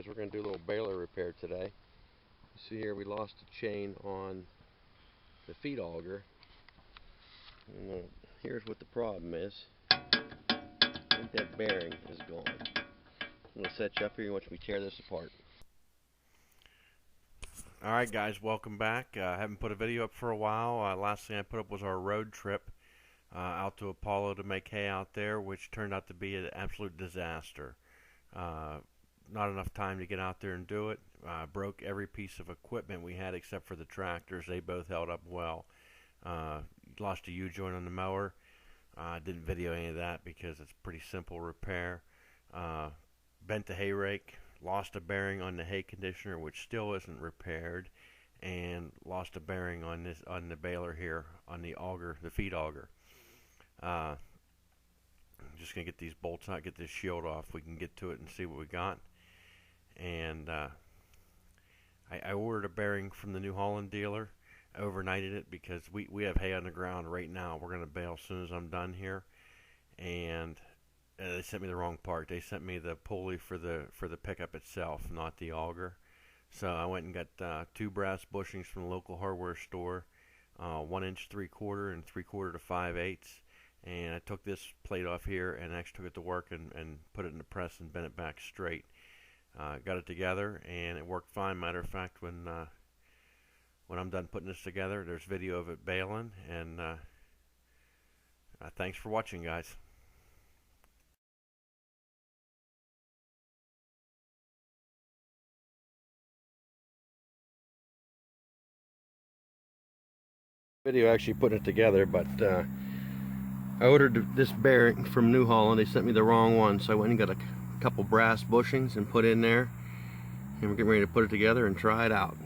guys, we're going to do a little baler repair today. You see here we lost a chain on the feed auger. And here's what the problem is. I think that bearing is gone. I'm going to set you up here and watch me tear this apart. Alright guys, welcome back. I haven't put a video up for a while. Last thing I put up was our road trip out to Apollo to make hay out there, which turned out to be an absolute disaster. Not enough time to get out there and do it. Broke every piece of equipment we had except for the tractors. They both held up well. Lost a U-joint on the mower. Didn't video any of that because it's a pretty simple repair. Bent the hay rake. Lost a bearing on the hay conditioner, which still isn't repaired, and lost a bearing on the baler here on the auger, the feed auger. I'm just gonna get these bolts out, get this shield off. We can get to it and see what we got. And I ordered a bearing from the New Holland dealer. I overnighted it because we have hay on the ground right now. We're gonna bale as soon as I'm done here, and they sent me the wrong part. They sent me the pulley for the pickup itself, not the auger. So I went and got 2 brass bushings from the local hardware store, 1 inch 3/4 and 3/4 to 5/8, and I took this plate off here and actually took it to work and put it in the press and bent it back straight. Got it together and it worked fine. Matter of fact, when I'm done putting this together, there's video of it baling. And thanks for watching, guys. Video actually putting it together, but I ordered this bearing from New Holland. They sent me the wrong one, so I went and got a couple brass bushings and put in there, and we're getting ready to put it together and try it out.